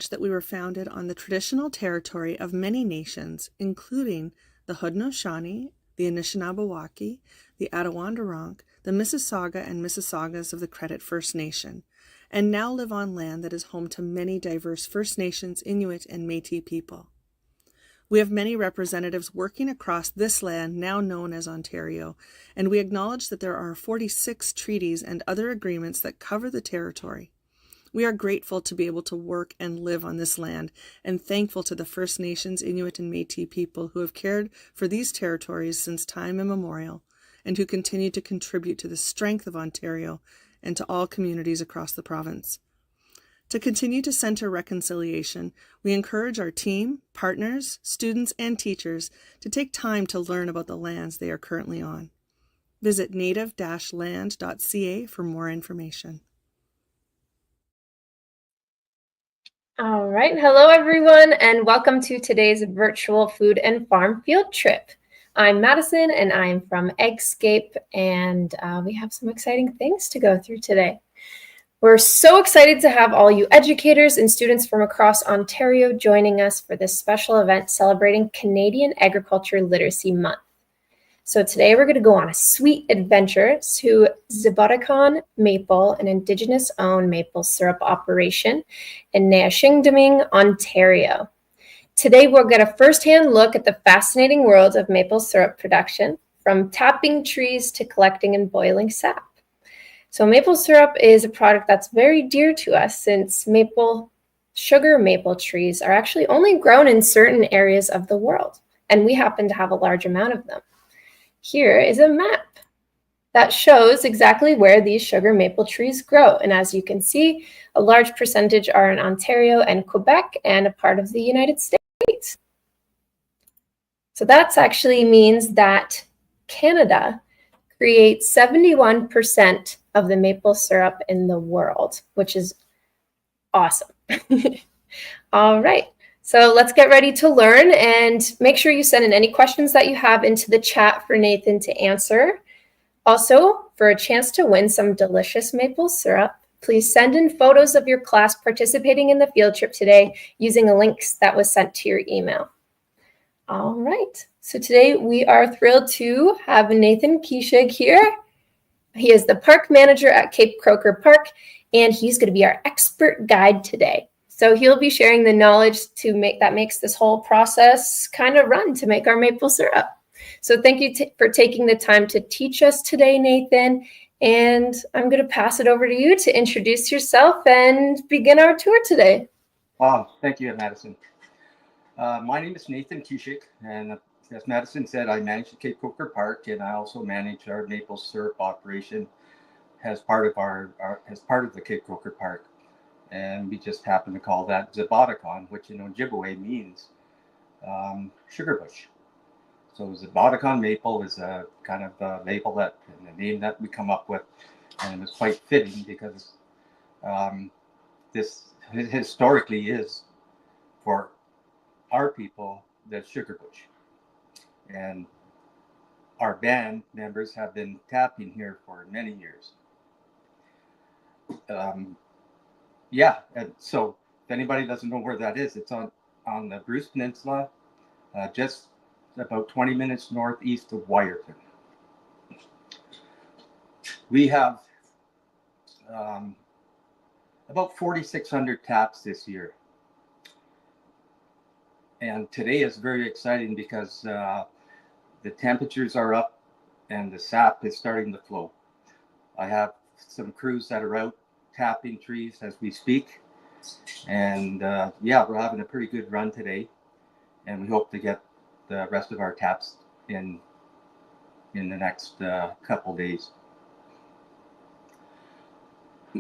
acknowledge that we were founded on the traditional territory of many nations, including the Haudenosaunee, the Anishinaabe, the Attawandaronk, the Mississauga and Mississaugas of the Credit First Nation, and now live on land that is home to many diverse First Nations, Inuit, and Métis people. We have many representatives working across this land now known as Ontario, and we acknowledge that there are 46 treaties and other agreements that cover the territory. We are grateful to be able to work and live on this land, and thankful to the First Nations, Inuit, and Métis people who have cared for these territories since time immemorial, and who continue to contribute to the strength of Ontario and to all communities across the province. To continue to center reconciliation, we encourage our team, partners, students, and teachers to take time to learn about the lands they are currently on. Visit native-land.ca for more information. All right. Hello, everyone, and welcome to today's virtual food and farm field trip. I'm Madison, and I'm from Eggscape, and we have some exciting things to go through today. We're so excited to have all you educators and students from across Ontario joining us for this special event celebrating Canadian Agriculture Literacy Month. So today we're going to go on a sweet adventure to Ziibaakdakaan Maple, an Indigenous-owned maple syrup operation in Neyaashiinigmiing, Ontario. Today we'll get a first-hand look at the fascinating world of maple syrup production, from tapping trees to collecting and boiling sap. So maple syrup is a product that's very dear to us, since sugar maple trees are actually only grown in certain areas of the world, and we happen to have a large amount of them. Here is a map that shows exactly where these sugar maple trees grow. And as you can see, a large percentage are in Ontario and Quebec and a part of the United States. So that actually means that Canada creates 71% of the maple syrup in the world, which is awesome. All right. So let's get ready to learn, and make sure you send in any questions that you have into the chat for Nathan to answer. Also, for a chance to win some delicious maple syrup, please send in photos of your class participating in the field trip today using a link that was sent to your email. All right. So today we are thrilled to have Nathan Kishig here. He is the park manager at Cape Croker Park, and he's going to be our expert guide today. So he'll be sharing the knowledge that makes this whole process kind of run to make our maple syrup. So thank you for taking the time to teach us today, Nathan. And I'm going to pass it over to you to introduce yourself and begin our tour today. Wow, thank you, Madison. My name is Nathan Kishig, and as Madison said, I manage the Cape Croker Park, and I also manage our maple syrup operation as part of the Cape Croker Park. And we just happen to call that Ziibaakdakaan, which in Ojibwe means sugar bush. So Ziibaakdakaan Maple is a kind of a label and a name that we come up with, and it was quite fitting because this historically is, for our people, the sugar bush. And our band members have been tapping here for many years. Yeah, and so if anybody doesn't know where that is, it's on the Bruce Peninsula, just about 20 minutes northeast of Wyerton. We have about 4,600 taps this year. And today is very exciting because the temperatures are up and the sap is starting to flow. I have some crews that are out tapping trees as we speak, and yeah, we're having a pretty good run today, and we hope to get the rest of our taps in the next couple days.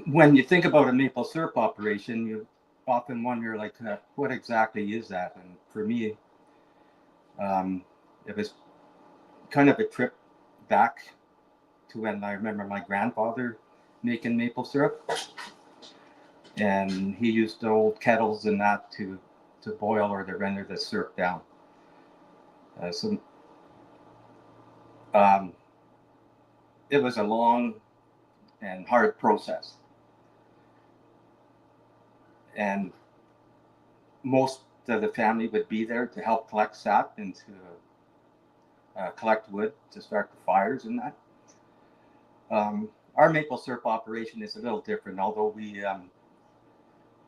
When you think about a maple syrup operation, you often wonder, like, what exactly is that? And for me, it was kind of a trip back to when I remember my grandfather making maple syrup, and he used the old kettles and that to boil or to render the syrup down. It was a long and hard process, and most of the family would be there to help collect sap and to collect wood to start the fires and that. Our maple syrup operation is a little different, although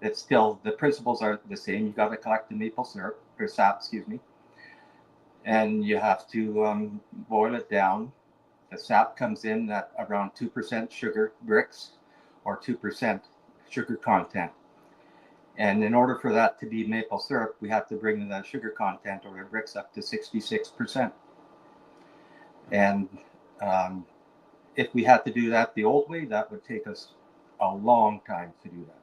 it's still, the principles are the same. You got to collect the maple syrup, or sap, excuse me, and you have to boil it down. The sap comes in at around 2% sugar bricks or 2% sugar content. And in order for that to be maple syrup, we have to bring the sugar content or the bricks up to 66%. And if we had to do that the old way, that would take us a long time to do that.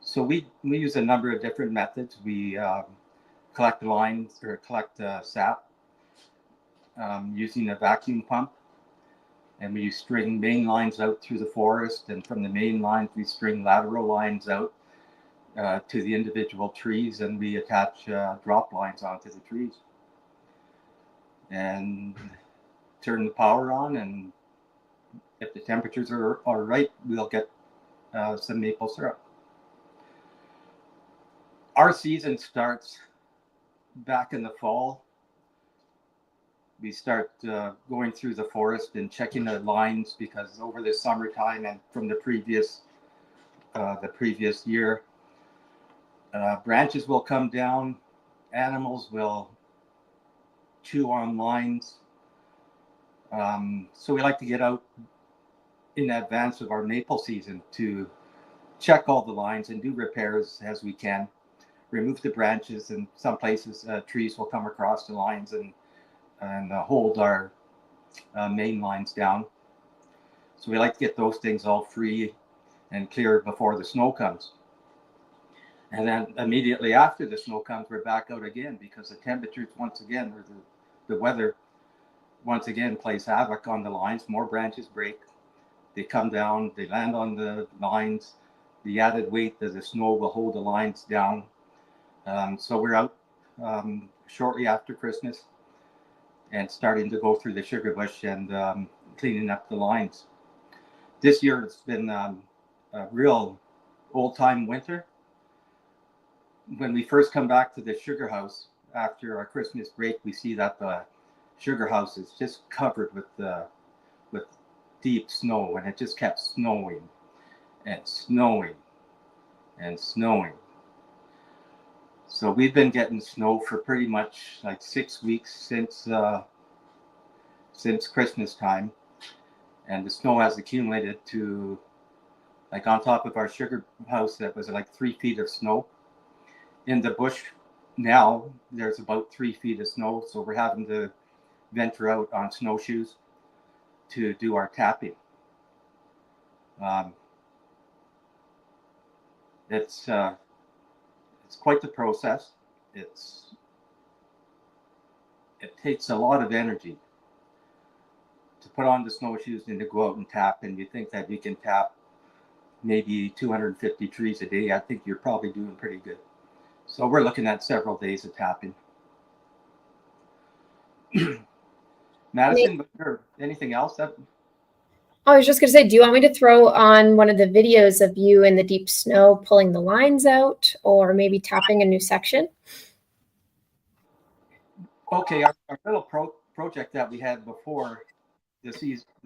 So we use a number of different methods. We collect lines or collect sap using a vacuum pump, and we string main lines out through the forest, and from the main lines we string lateral lines out to the individual trees, and we attach drop lines onto the trees and turn the power on, and if the temperatures are right, we'll get some maple syrup. Our season starts back in the fall. We start going through the forest and checking the lines, because over the summertime and from the previous year, branches will come down, animals will chew on lines. So we like to get out in advance of our maple season to check all the lines and do repairs as we can, remove the branches, and some places trees will come across the lines and hold our main lines down. So we like to get those things all free and clear before the snow comes. And then immediately after the snow comes, we're back out again, because the temperatures once again, or the weather once again plays havoc on the lines. More branches break, they come down, they land on the lines. The added weight of the snow will hold the lines down. So we're out shortly after Christmas and starting to go through the sugar bush and cleaning up the lines. This year it's been a real old-time winter. When we first come back to the sugar house after our Christmas break, we see that the sugar house is just covered with deep snow, and it just kept snowing and snowing and snowing. So we've been getting snow for pretty much like 6 weeks since Christmas time, and the snow has accumulated to, like, on top of our sugar house, that was like 3 feet of snow. In the bush now, there's about 3 feet of snow, so we're having to venture out on snowshoes to do our tapping. It's quite the process. It takes a lot of energy to put on the snowshoes and to go out and tap. And you think that you can tap maybe 250 trees a day. I think you're probably doing pretty good. So we're looking at several days of tapping. Madison, or anything else that? I was just going to say, do you want me to throw on one of the videos of you in the deep snow pulling the lines out, or maybe tapping a new section? Okay, our little project that we had before the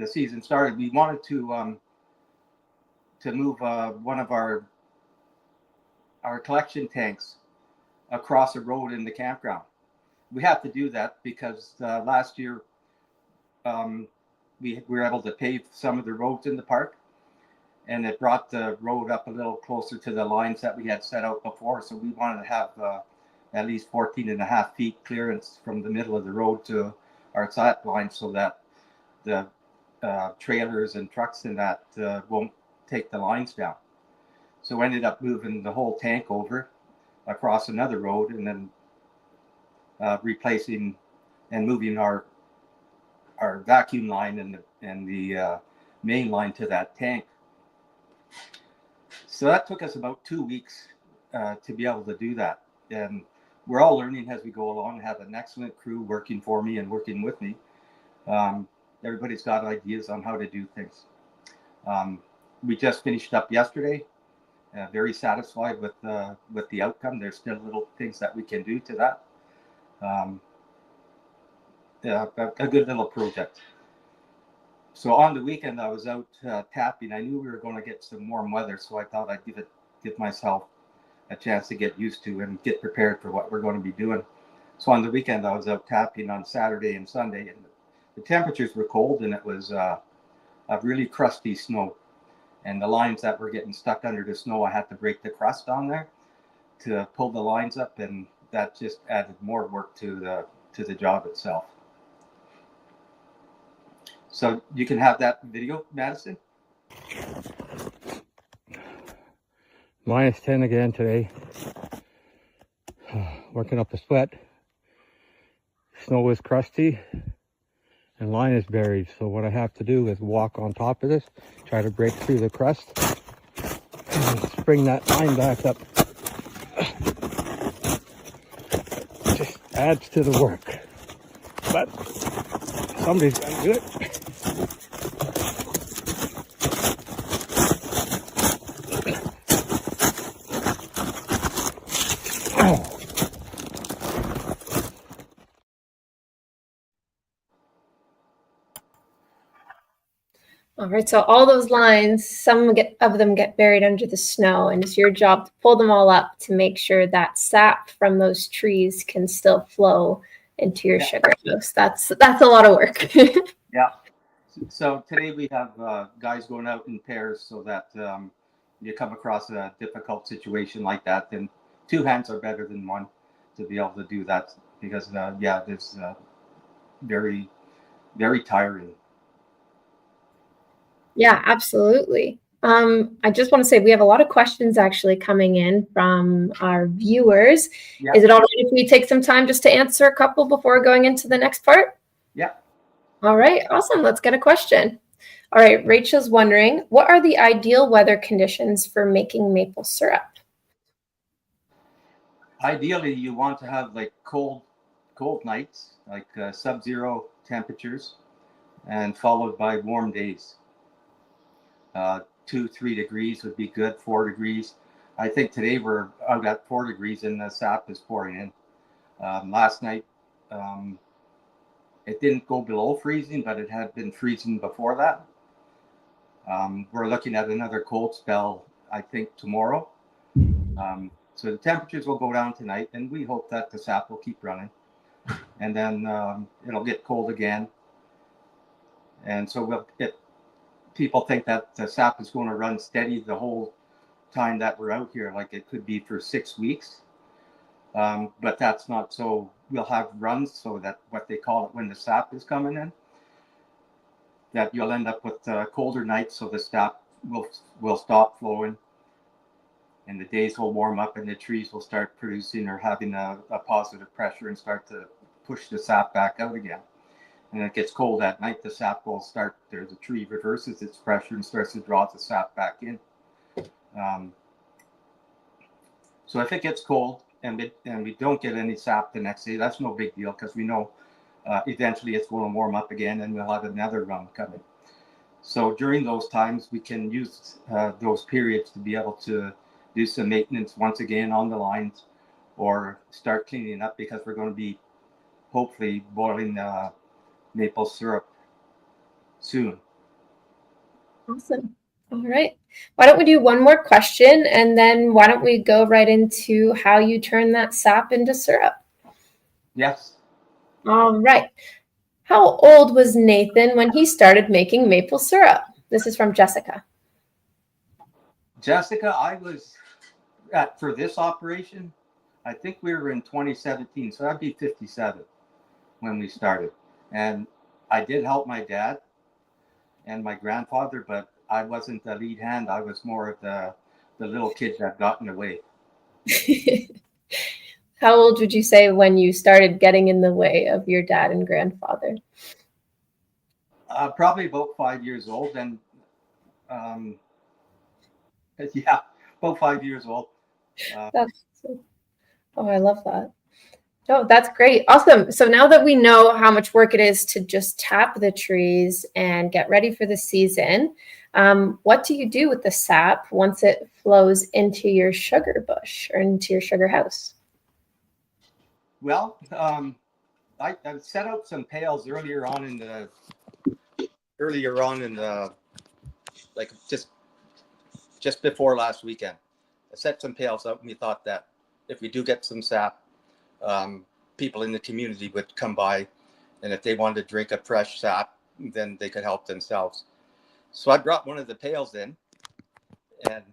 season started, we wanted to move one of our collection tanks across a road in the campground. We have to do that because last year we were able to pave some of the roads in the park, and it brought the road up a little closer to the lines that we had set out before. So we wanted to have at least 14.5 feet clearance from the middle of the road to our sap line, so that the trailers and trucks and that won't take the lines down. So we ended up moving the whole tank over across another road, and then replacing and moving our vacuum line and the main line to that tank. So that took us about 2 weeks to be able to do that. And we're all learning as we go along. I have an excellent crew working for me and working with me. Everybody's got ideas on how to do things. We just finished up yesterday very satisfied with the outcome. There's still little things that we can do to that. Yeah, a good little project. So on the weekend, I was out tapping. I knew we were going to get some warm weather, so I thought I'd give myself a chance to get used to and get prepared for what we're going to be doing. So on the weekend, I was out tapping on Saturday and Sunday, and the temperatures were cold, and it was a really crusty snow. And the lines that were getting stuck under the snow, I had to break the crust on there to pull the lines up, and that just added more work to the job itself. So you can have that video, Madison. -10 again today. Working up a sweat. Snow is crusty and line is buried. So what I have to do is walk on top of this, try to break through the crust and bring that line back up. Just adds to the work. But somebody's gonna do it. All right, so all those lines, some of them get buried under the snow, and it's your job to pull them all up to make sure that sap from those trees can still flow into your sugar house. That's a lot of work. Yeah. So today we have guys going out in pairs so that you come across a difficult situation like that, then 2 hands are better than 1 to be able to do that, because it's very, very tiring. Yeah, absolutely. I just want to say we have a lot of questions actually coming in from our viewers. Yeah. Is it all right if we take some time just to answer a couple before going into the next part? Yeah. All right, awesome. Let's get a question. All right, Rachel's wondering, what are the ideal weather conditions for making maple syrup? Ideally, you want to have like cold nights, like sub-zero temperatures, and followed by warm days. 2-3 degrees would be good. 4 degrees. I think today we're out at 4 degrees and the sap is pouring in. Last night, it didn't go below freezing, but it had been freezing before that. We're looking at another cold spell, I think, tomorrow. So the temperatures will go down tonight, and we hope that the sap will keep running. And then it'll get cold again. And so people think that the sap is going to run steady the whole time that we're out here, like it could be for 6 weeks. But that's not so. We'll have runs, so that what they call it when the sap is coming in, that you'll end up with colder nights, so the sap will stop flowing, and the days will warm up, and the trees will start producing or having a positive pressure and start to push the sap back out again. And it gets cold at night, the sap will start, the tree reverses its pressure and starts to draw the sap back in. So if it gets cold and we don't get any sap the next day, that's no big deal, because we know eventually it's going to warm up again and we'll have another run coming. So during those times, we can use those periods to be able to do some maintenance once again on the lines, or start cleaning up, because we're going to be hopefully boiling maple syrup soon. Awesome. All right. Why don't we do one more question, and then why don't we go right into how you turn that sap into syrup? Yes. All right. How old was Nathan when he started making maple syrup? This is from Jessica. Jessica, I was for this operation, I think we were in 2017, so I'd be 57 when we started. And I did help my dad and my grandfather, but I wasn't the lead hand. I was more of the little kid that got in the way. How old would you say when you started getting in the way of your dad and grandfather? Probably about 5 years old. And yeah, about 5 years old. Oh, I love that. Oh, that's great. Awesome. So now that we know how much work it is to just tap the trees and get ready for the season, what do you do with the sap once it flows into your sugar bush or into your sugar house? Well, I set out some pails earlier on in the like just before last weekend. I set some pails out, and we thought that if we do get some sap, people in the community would come by, and if they wanted to drink a fresh sap, then they could help themselves. So I brought one of the pails in, and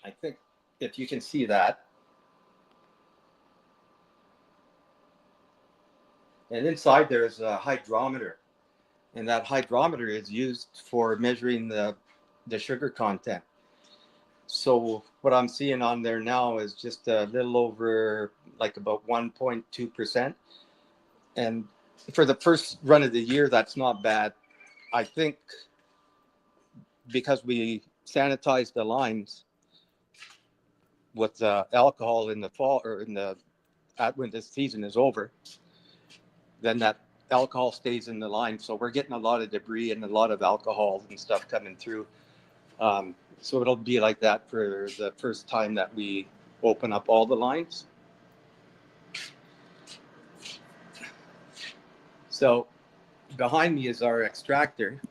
I think if you can see that, and inside there's a hydrometer, and that hydrometer is used for measuring the sugar content. So what I'm seeing on there now is just a little over, like about 1.2%. And for the first run of the year, that's not bad. I think because we sanitize the lines with the alcohol in the fall or when the season is over, then that alcohol stays in the line. So we're getting a lot of debris and a lot of alcohol and stuff coming through. So it'll be like that for the first time that we open up all the lines. So behind me is our extractor,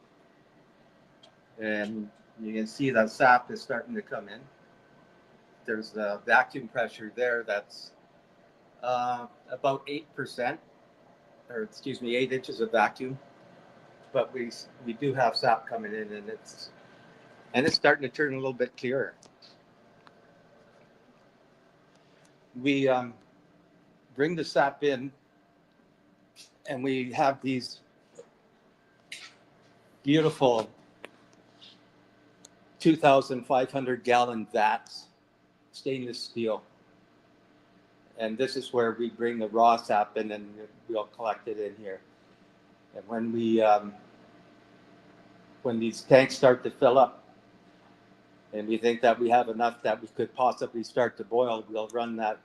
and you can see that sap is starting to come in. There's the vacuum pressure there that's about 8%, or excuse me, 8 inches of vacuum. But we do have sap coming in, and it's starting to turn a little bit clearer. We bring the sap in, and we have these beautiful 2,500 gallon vats, stainless steel. And this is where we bring the raw sap in, and we'll collect it in here. And when these tanks start to fill up, and we think that we have enough that we could possibly start to boil, we'll run that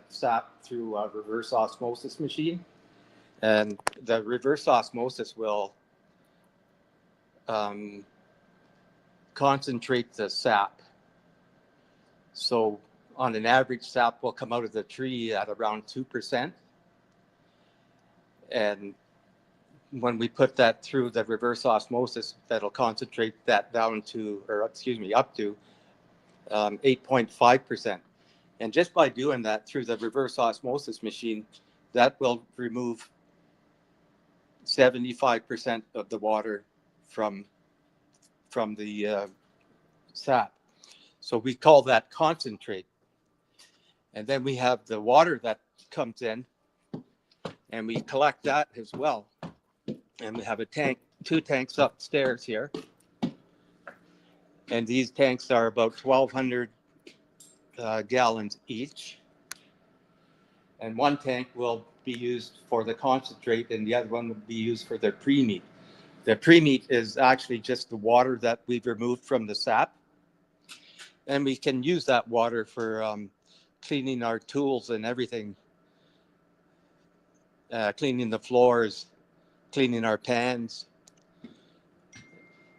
sap through a reverse osmosis machine. And the reverse osmosis will concentrate the sap. So on an average, sap will come out of the tree at around 2%. And when we put that through the reverse osmosis, that'll concentrate that down to, or excuse me, up to 8.5%. And just by doing that through the reverse osmosis machine, that will remove 75% of the water from the sap. So we call that concentrate. And then we have the water that comes in, and we collect that as well. And we have a tank, 2 tanks upstairs here. And these tanks are about 1,200 gallons each. And one tank will be used for the concentrate, and the other one will be used for the pre-meat. The pre-meat is actually just the water that we've removed from the sap. And we can use that water for cleaning our tools and everything, cleaning the floors, cleaning our pans.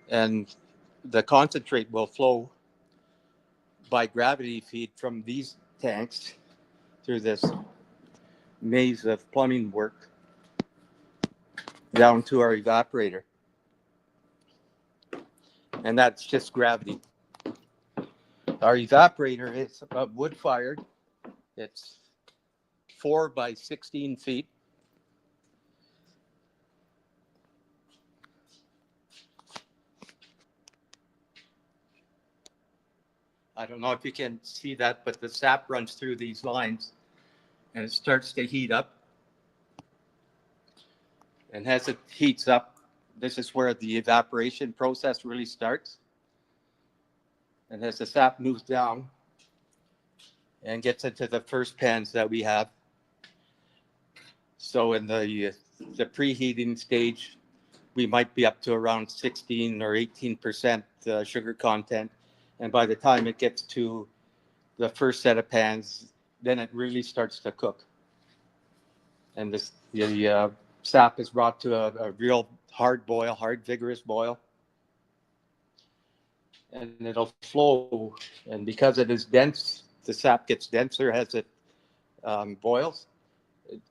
And the concentrate will flow by gravity feed from these tanks through this maze of plumbing work down to our evaporator. And that's just gravity. Our evaporator is wood fired. It's 4 by 16 feet. I don't know if you can see that, but the sap runs through these lines and it starts to heat up. And as it heats up, this is where the evaporation process really starts. And as the sap moves down and gets into the first pans that we have. So in the preheating stage, we might be up to around 16 or 18% sugar content. And by the time it gets to the first set of pans, then it really starts to cook. And the sap is brought to a real hard boil, hard, vigorous boil. And it'll flow. And because it is dense, the sap gets denser as it boils.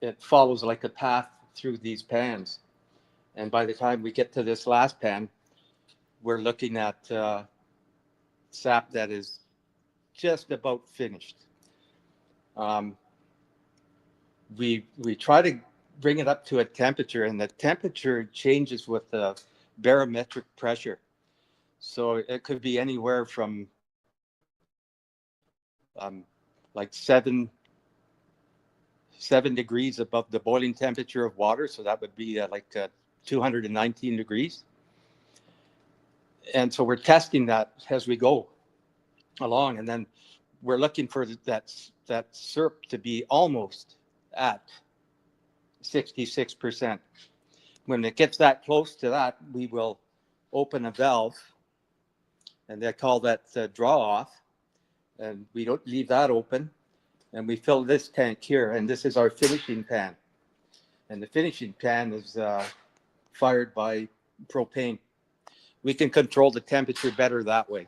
It follows like a path through these pans. And by the time we get to this last pan, we're looking at sap that is just about finished. We try to bring it up to a temperature, and the temperature changes with the barometric pressure. So it could be anywhere from like 7 degrees above the boiling temperature of water. So that would be 219 degrees. And so we're testing that as we go along, and then we're looking for that syrup to be almost at 66%. When it gets that close to that, we will open a valve, and they call that draw off, and we don't leave that open, and we fill this tank here, and this is our finishing pan. And the finishing pan is fired by propane. We can control the temperature better that way.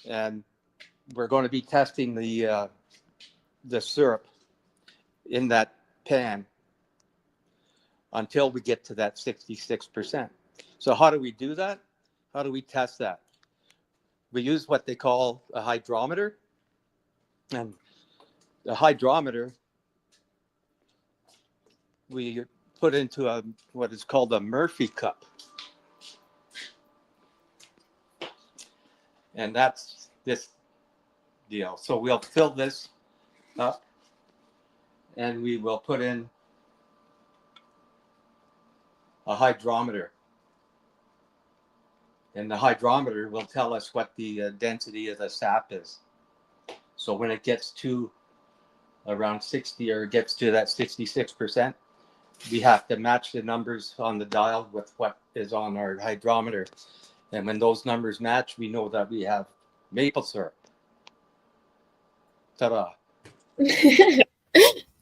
And we're going to be testing the syrup in that pan until we get to that 66%. So how do we do that? How do we test that? We use what they call a hydrometer. And the hydrometer, we put into what is called a Murphy cup. And that's this deal. So we'll fill this up, and we will put in a hydrometer. And the hydrometer will tell us what the density of the sap is. So when it gets to around 60 or gets to that 66%, we have to match the numbers on the dial with what is on our hydrometer. And when those numbers match, we know that we have maple syrup. Ta-da.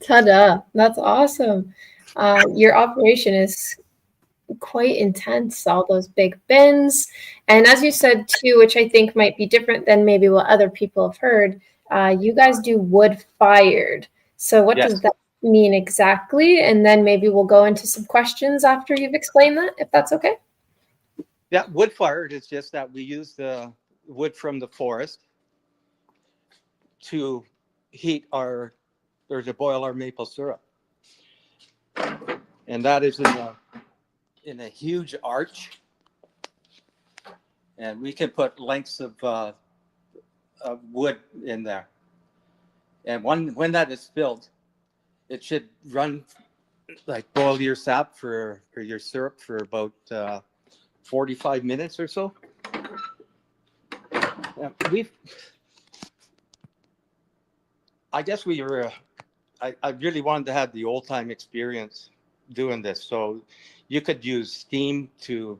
Ta-da. That's awesome. Your operation is quite intense, all those big bins. And as you said too, which I think might be different than maybe what other people have heard, you guys do wood fired. So what does that mean exactly? And then maybe we'll go into some questions after you've explained that, if that's okay. Yeah, wood fired is just that we use the wood from the forest to heat or to boil our maple syrup. And that is in a huge arch. And we can put lengths of wood in there. And when that is filled, it should run, like boil your sap or your syrup for about 45 minutes or so. I guess we were, I really wanted to have the old time experience doing this. So you could use steam to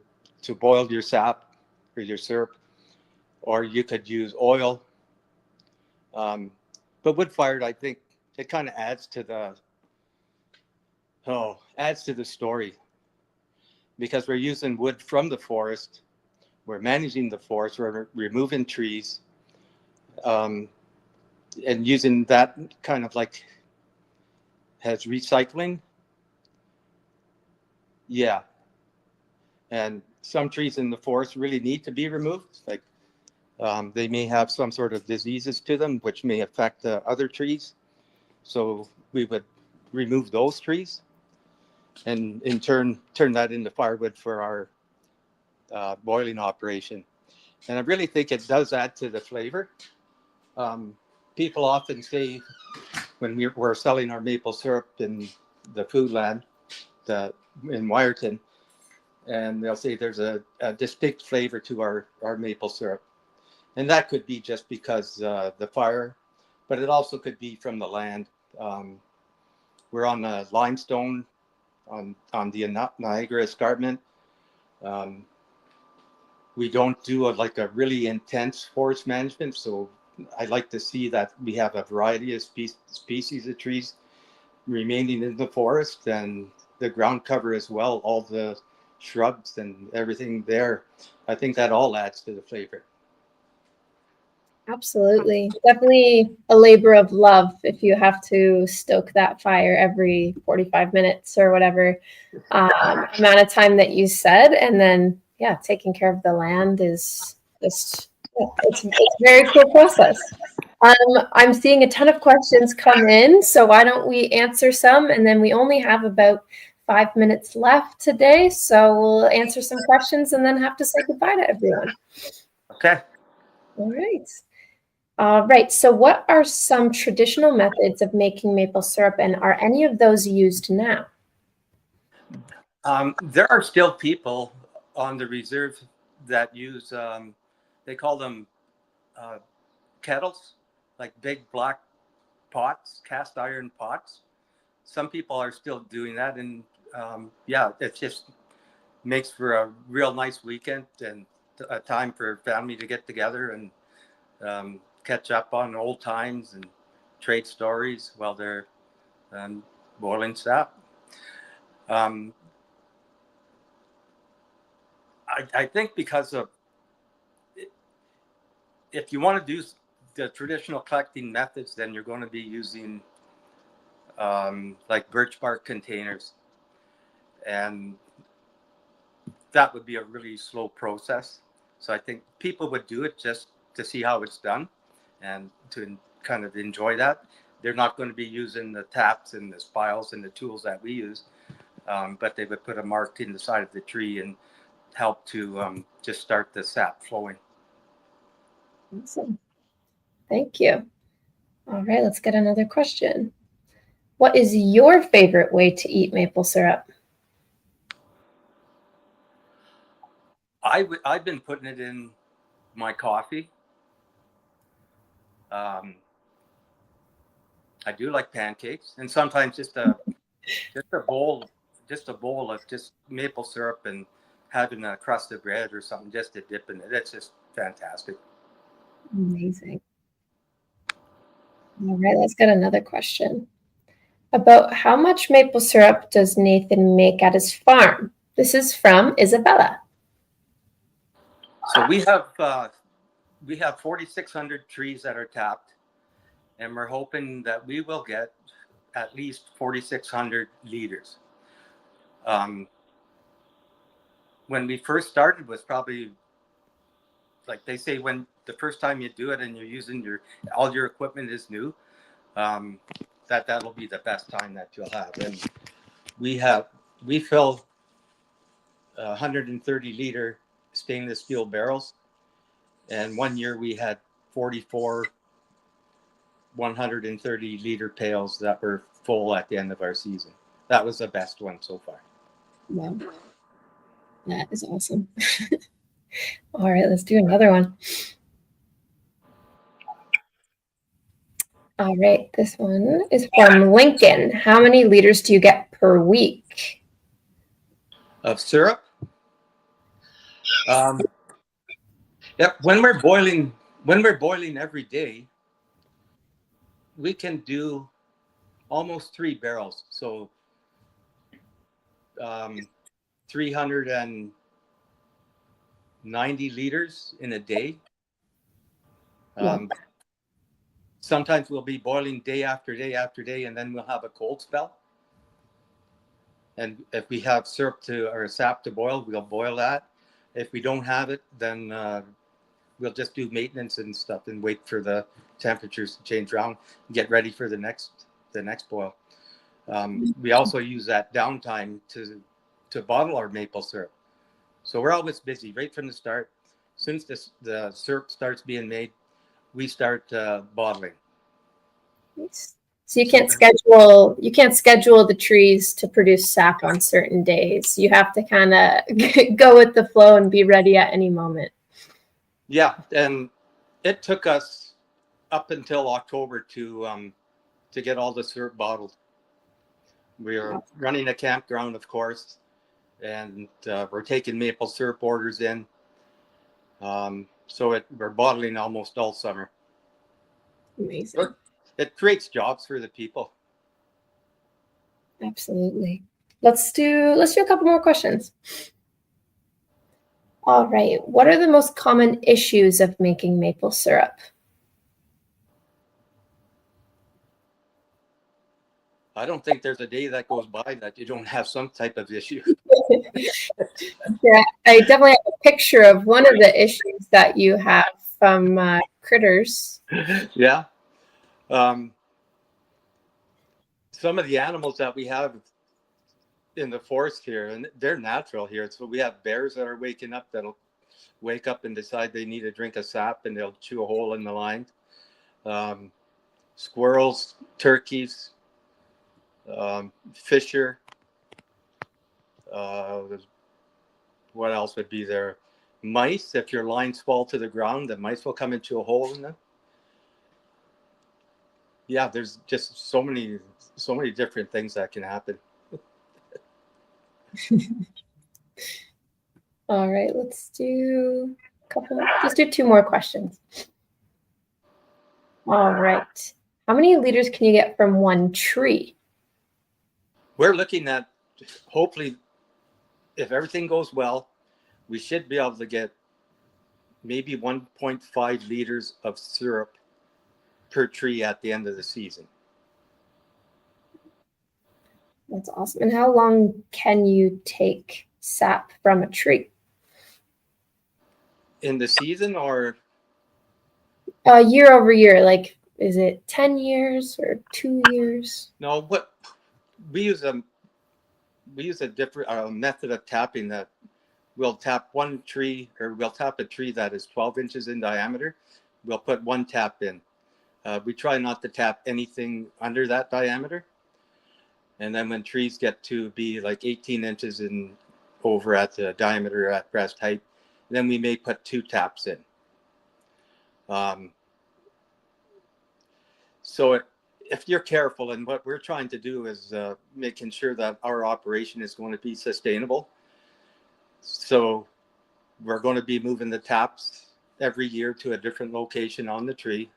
boil your sap or your syrup, or you could use oil. But wood fired, I think it kind of adds to the story, because we're using wood from the forest. We're managing the forest. We're removing trees, and using that kind of like as recycling. Yeah. And some trees in the forest really need to be removed. Like they may have some sort of diseases to them, which may affect other trees. So we would remove those trees, and in turn turn that into firewood for our boiling operation. And I really think it does add to the flavor. People often say when we're selling our maple syrup in the Foodland in Wyerton, and they'll say there's a distinct flavor to our maple syrup. And that could be just because the fire, but it also could be from the land. We're on the limestone on the Niagara Escarpment. We don't do a really intense forest management, so I like to see that we have a variety of species of trees remaining in the forest, and the ground cover as well, all the shrubs and everything there. I think that all adds to the flavor. Absolutely. Definitely a labor of love if you have to stoke that fire every 45 minutes or whatever amount of time that you said. And then, yeah, taking care of the land is just, it's a very cool process. I'm seeing a ton of questions come in, so why don't we answer some? And then we only have about 5 minutes left today, so we'll answer some questions and then have to say goodbye to everyone. Okay. All right. All right. So what are some traditional methods of making maple syrup, and are any of those used now? There are still people on the reserve that use, they call them kettles, like big black pots, cast iron pots. Some people are still doing that. And yeah, it just makes for a real nice weekend and a time for family to get together and catch up on old times and trade stories while they're boiling sap. I think because of, if you want to do the traditional collecting methods, then you're going to be using like birch bark containers, and that would be a really slow process. So I think people would do it just to see how it's done and to kind of enjoy that. They're not going to be using the taps and the spiles and the tools that we use, but they would put a mark in the side of the tree and help to just start the sap flowing. Awesome. Thank you. All right, let's get another question. What is your favorite way to eat maple syrup? I've been putting it in my coffee. I do like pancakes, and sometimes just a bowl of just maple syrup and having a crust of bread or something just to dip in it. It's just fantastic. Amazing. All right, let's get another question. About how much maple syrup does Nathan make at his farm? This is from Isabella. So we have 4,600 trees that are tapped, and we're hoping that we will get at least 4,600 liters. When we first started was probably, like they say, when the first time you do it and you're using all your equipment is new, that'll be the best time that you'll have. And we fill 130 liter stainless steel barrels, and one year we had 44 130 liter pails that were full at the end of our season. That was the best one so far. Wow. That is awesome. All right, let's do another one. All right, this one is from Lincoln. How many liters do you get per week? Of syrup? Yep. When we're boiling every day, we can do almost 3 barrels. So 390 liters in a day. Sometimes we'll be boiling day after day after day, and then we'll have a cold spell. And if we have syrup or sap to boil, we'll boil that. If we don't have it, then we'll just do maintenance and stuff and wait for the temperatures to change around and get ready for the next boil. We also use that downtime to bottle our maple syrup. So we're always busy right from the start. Since the syrup starts being made, we start bottling. So you can't schedule the trees to produce sap on certain days. You have to kind of go with the flow and be ready at any moment. Yeah, and it took us up until October to get all the syrup bottled. We are running a campground, of course, and we're taking maple syrup orders in. So we're bottling almost all summer. Amazing. It creates jobs for the people. Absolutely. Let's do a couple more questions. All right. What are the most common issues of making maple syrup? I don't think there's a day that goes by that you don't have some type of issue. Yeah, I definitely have a picture of one of the issues that you have from critters. Yeah. Some of the animals that we have in the forest here, and they're natural here. So we have bears that are waking up that'll wake up and decide they need a drink of sap, and they'll chew a hole in the line. Squirrels, turkeys, fisher. What else would be there? Mice. If your lines fall to the ground, the mice will come into a hole in them. Yeah, there's just so many different things that can happen. All right, let's do a couple. Just do 2 more questions. All right. How many liters can you get from one tree? We're looking at, hopefully, if everything goes well, we should be able to get maybe 1.5 liters of syrup per tree at the end of the season. That's awesome. And how long can you take sap from a tree? In the season, or Year over year, like is it 10 years or 2 years? no? What we use a different method of tapping. That we'll tap one tree, or we'll tap a tree that is 12 inches in diameter. We'll put one tap in. We try not to tap anything under that diameter. And then when trees get to be like 18 inches in over at the diameter at breast height, then we may put 2 taps in. So if you're careful, and what we're trying to do is making sure that our operation is going to be sustainable. So we're going to be moving the taps every year to a different location on the tree.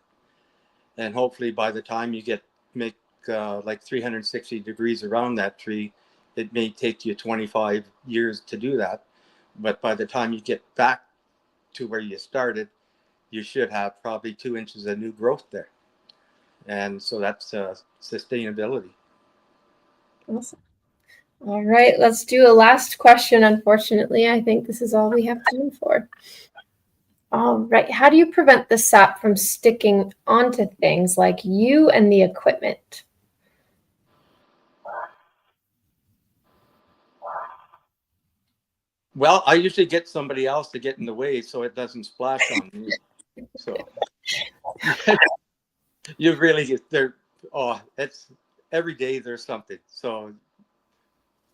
And hopefully by the time you make like 360 degrees around that tree, it may take you 25 years to do that. But by the time you get back to where you started, you should have probably 2 inches of new growth there. And so that's sustainability. Awesome. All right, let's do a last question. Unfortunately, I think this is all we have time for. All right, how do you prevent the sap from sticking onto things like you and the equipment? Well, I usually get somebody else to get in the way so it doesn't splash on me. So you really get there. Oh, it's every day there's something. So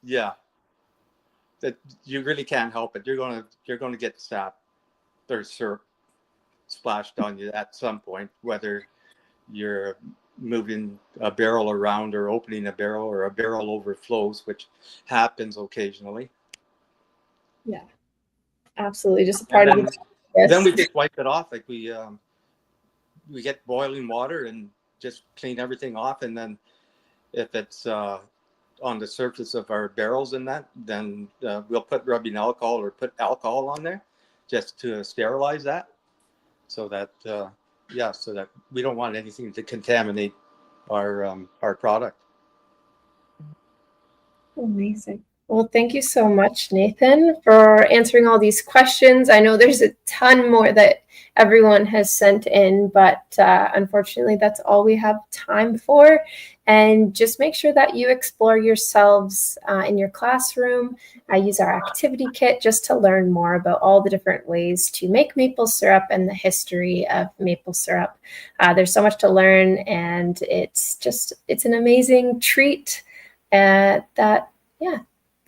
yeah, that you really can't help it. You're gonna get sap or syrup splashed on you at some point, whether you're moving a barrel around or opening a barrel, or a barrel overflows, which happens occasionally. Yeah, absolutely. Just a part of the process. Then we just wipe it off. Like we get boiling water and just clean everything off. And then if it's on the surface of our barrels and that, then we'll put rubbing alcohol or put alcohol on there just to sterilize that. So that, so that we don't want anything to contaminate our product. Amazing. Well, thank you so much, Nathan, for answering all these questions. I know there's a ton more that everyone has sent in, but unfortunately, that's all we have time for. And just make sure that you explore yourselves in your classroom. I use our activity kit just to learn more about all the different ways to make maple syrup and the history of maple syrup. There's so much to learn, and it's an amazing treat that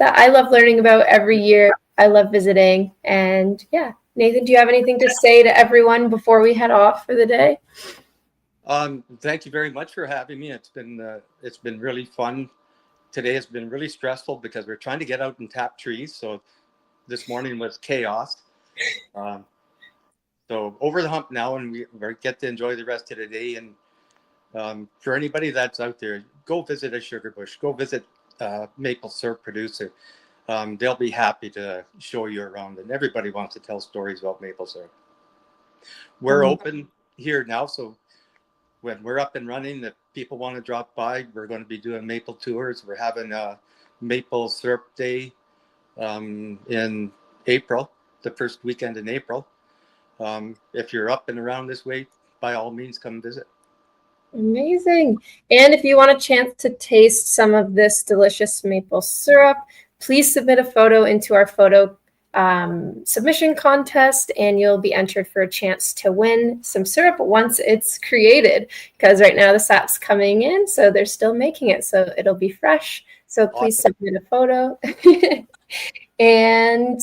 I love learning about every year. I love visiting. And yeah, Nathan, do you have anything to say to everyone before we head off for the day? Thank you very much for having me. It's been really fun. Today has been really stressful because we're trying to get out and tap trees. So this morning was chaos. So over the hump now, and we get to enjoy the rest of the day. And For anybody that's out there, go visit a sugarbush. Go visit maple syrup producer. They'll be happy to show you around, and everybody wants to tell stories about maple syrup. We're open here now, so when we're up and running, if people want to drop by, we're going to be doing maple tours. We're having a maple syrup day in April, the first weekend in April. If you're up and around this way, by all means, come visit. Amazing. And if you want a chance to taste some of this delicious maple syrup, please submit a photo into our photo submission contest, and you'll be entered for a chance to win some syrup once it's created, because right now the sap's coming in, so they're still making it, so it'll be fresh. So please submit a photo. And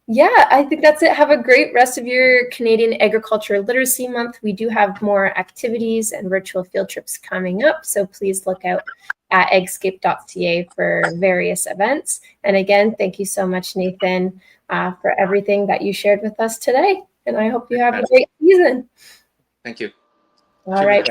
yeah, I think that's it. Have a great rest of your Canadian Agriculture Literacy Month. We do have more activities and virtual field trips coming up, so please look out at eggscape.ca for various events. And again, thank you so much, Nathan, for everything that you shared with us today. And I hope you have a great season. Thank you. All right.